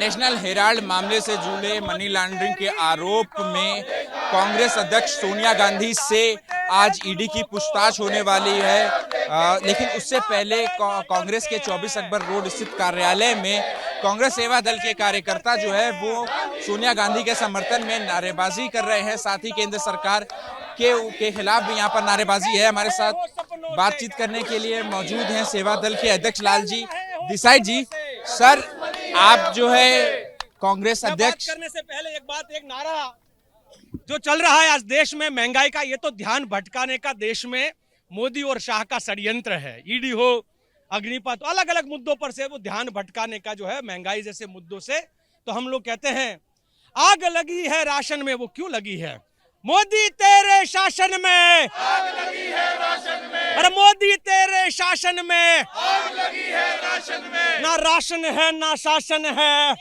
National Herald मामले से जुड़े मनी लॉन्ड्रिंग के आरोप में कांग्रेस अध्यक्ष सोनिया गांधी से आज ईडी की पूछताछ होने वाली है। लेकिन उससे पहले कांग्रेस के 24 अकबर रोड स्थित कार्यालय में कांग्रेस सेवा दल के कार्यकर्ता जो है वो सोनिया गांधी के समर्थन में नारेबाजी कर रहे हैं। साथ ही केंद्र सरकार के खिलाफ भी यहाँ पर नारेबाजी है। हमारे साथ बातचीत करने के लिए मौजूद हैं सेवा दल के अध्यक्ष लालजी देसाई जी। सर, आप जो है कांग्रेस अध्यक्ष करने से पहले एक नारा जो चल रहा है आज देश में महंगाई का, ये तो ध्यान भटकाने का देश में मोदी और शाह का षड्यंत्र है। ईडी हो, अग्निपथ, अलग अलग मुद्दों पर से वो ध्यान भटकाने का जो है, महंगाई जैसे मुद्दों से। तो हम लोग कहते हैं आग लगी है राशन में, वो क्यों लगी है? मोदी तेरे शासन में आग लगी है राशन में, अरे मोदी तेरे शासन में आग लगी है राशन में। ना राशन है ना शासन है,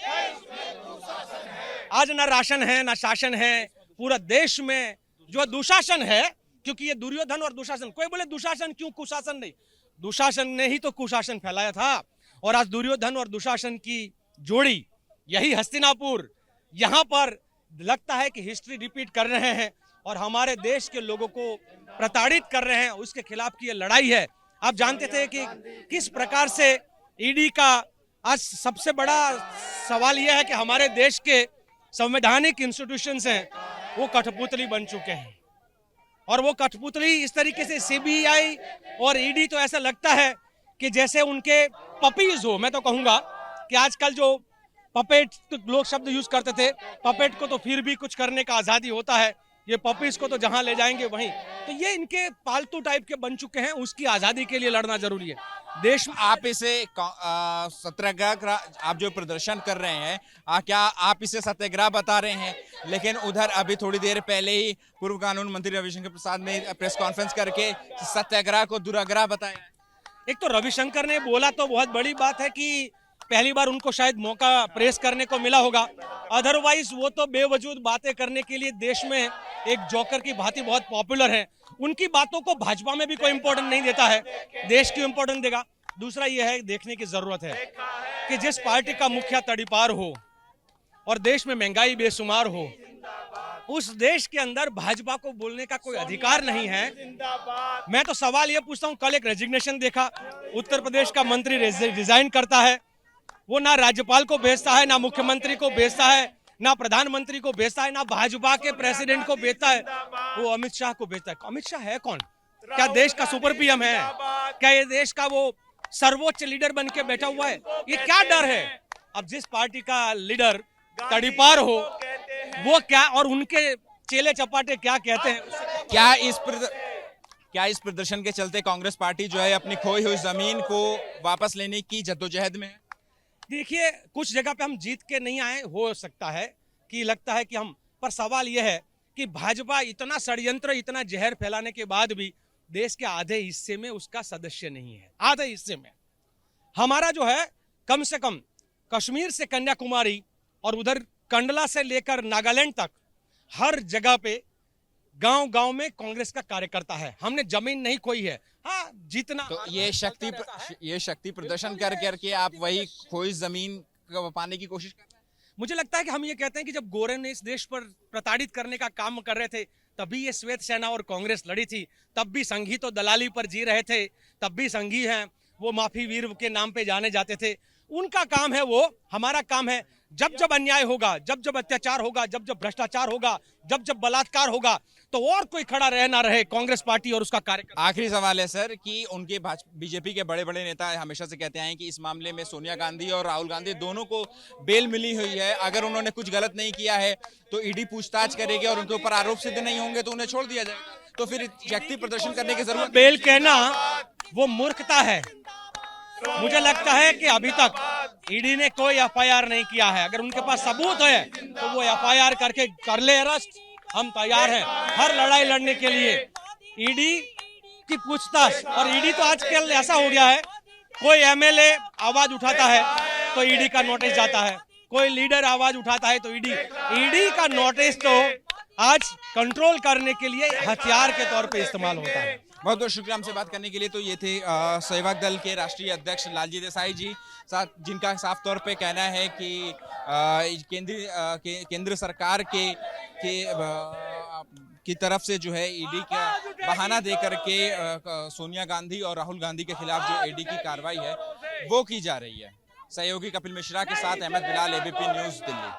आज ना राशन है ना शासन है। पूरा देश में जो दुशासन है, क्योंकि ये दुर्योधन और दुशासन, कोई बोले दुशासन क्यों, कुशासन नहीं, दुशासन ने ही तो कुशासन फैलाया था। और आज दुर्योधन और दुशासन की जोड़ी, यही हस्तिनापुर, यहाँ पर लगता है कि हिस्ट्री रिपीट कर रहे हैं और हमारे देश के लोगों को प्रताड़ित कर रहे हैं। उसके खिलाफ की ये लड़ाई है। आप जानते थे कि किस प्रकार से ईडी का आज सबसे बड़ा सवाल यह है कि हमारे देश के संवैधानिक इंस्टीट्यूशंस हैं वो कठपुतली बन चुके हैं। और वो कठपुतली इस तरीके से सीबीआई और ईडी, तो ऐसा लगता है कि जैसे उनके पपीज हो। मैं तो कहूंगा कि आजकल जो पपेट, तो लोग शब्द यूज करते थे, पपेट को तो फिर भी कुछ करने का आजादी होता है, ये पपीज को तो जहां ले जाएंगे वहीं। तो ये इनके पालतू टाइप के बन चुके हैं। उसकी आजादी के लिए लड़ना जरूरी है देश में। आप इसे सत्याग्रह, आप जो प्रदर्शन कर रहे हैं, क्या आप इसे सत्याग्रह बता रहे हैं? लेकिन उधर अभी थोड़ी देर पहले ही पूर्व कानून मंत्री रविशंकर प्रसाद ने प्रेस कॉन्फ्रेंस करके सत्याग्रह को दुराग्रह बताया। एक तो रविशंकर ने बोला तो बहुत बड़ी बात है कि पहली बार उनको शायद मौका प्रेस करने को मिला होगा। अदरवाइज वो तो बेवजूद बातें करने के लिए देश में एक जोकर की भांति बहुत पॉपुलर है। उनकी बातों को भाजपा में भी कोई इंपॉर्टेंट नहीं देता है, देश की इंपॉर्टेंट देगा। दूसरा ये है, देखने की जरूरत है कि जिस पार्टी का मुखिया तड़ीपार हो और देश में महंगाई बेशुमार हो, उस देश के अंदर भाजपा को बोलने का कोई अधिकार नहीं है। मैं तो सवाल ये पूछता हूँ, कल एक रेजिग्नेशन देखा, उत्तर प्रदेश का मंत्री रिजाइन करता है, वो ना राज्यपाल को भेजता है, ना मुख्यमंत्री को भेजता है, ना प्रधानमंत्री को भेजता है, ना भाजपा के प्रेसिडेंट को भेजता है, वो अमित शाह को भेजता है। अमित शाह है कौन? क्या देश का सुपर पीएम है? क्या ये देश का वो सर्वोच्च लीडर बन के बैठा हुआ है? ये क्या डर है? अब जिस पार्टी का लीडर तड़ीपार हो, वो क्या, और उनके चेले चपाटे क्या कहते हैं? क्या इस प्रदर्शन के चलते कांग्रेस पार्टी जो है अपनी खोई हुई जमीन को वापस लेने की जद्दोजहद में है? देखिए, कुछ जगह पे हम जीत के नहीं आए, हो सकता है कि लगता है कि हम, पर सवाल यह है कि भाजपा इतना षड्यंत्र, इतना जहर फैलाने के बाद भी देश के आधे हिस्से में उसका सदस्य नहीं है। आधे हिस्से में हमारा जो है, कम से कम कश्मीर से कन्याकुमारी और उधर कंडला से लेकर नागालैंड तक, हर जगह पे गांव गांव में कांग्रेस का कार्यकर्ता है। हमने जमीन नहीं खोई है। हाँ, जितना तो ये शक्ति प्रदर्शन कर करके आप वही खोई जमीन पाने की कोशिश कर रहे हैं? मुझे लगता है कि हम ये कहते हैं कि जब गोरे ने इस देश पर प्रताड़ित करने का काम कर रहे थे, तभी ये श्वेत सेना और कांग्रेस लड़ी थी। तब भी संघी तो दलाली पर जी रहे थे, तब भी संघी हैं, वो माफी वीर के नाम पे जाने जाते थे। उनका काम है वो, हमारा काम है जब जब अन्याय होगा, जब जब अत्याचार होगा, जब जब भ्रष्टाचार होगा, जब जब बलात्कार होगा, तो और कोई खड़ा रहे ना रहे, कांग्रेस पार्टी और उसका कार्यकर्ता। आखिरी सवाल है सर कि उनके बीजेपी के बड़े बड़े नेता हमेशा से कहते हैं कि इस मामले में सोनिया गांधी और राहुल गांधी दोनों को बेल मिली हुई है। अगर उन्होंने कुछ गलत नहीं किया है तो ईडी पूछताछ करेगी और उनके ऊपर आरोप सिद्ध नहीं होंगे तो उन्हें छोड़ दिया जाएगा। तो फिर शक्ति प्रदर्शन करने की जरूरत? बेल कहना वो मूर्खता है। मुझे लगता है कि अभी तक ईडी ने कोई एफआईआर नहीं किया है। अगर उनके पास सबूत है तो वो एफआईआर करके कर ले अरेस्ट। हम तैयार हैं हर लड़ाई लड़ने के लिए। ईडी की पूछताछ, और ईडी तो आजकल ऐसा हो गया है, कोई एमएलए आवाज उठाता है तो ईडी का नोटिस जाता है, कोई लीडर आवाज उठाता है तो ईडी का नोटिस तो आज कंट्रोल करने के लिए हथियार के तौर पे इस्तेमाल होता है। बहुत बहुत शुक्रिया हमसे बात करने के लिए। तो ये थे सेवक दल के राष्ट्रीय अध्यक्ष लालजी देसाई जी। जिनका साफ तौर पे कहना है कि केंद्र सरकार की तरफ से जो है ईडी का बहाना दे करके सोनिया गांधी और राहुल गांधी के खिलाफ जो ईडी की कार्रवाई है वो की जा रही है। सहयोगी कपिल मिश्रा के साथ अहमद बिलाल, एबीपी न्यूज़, दिल्ली।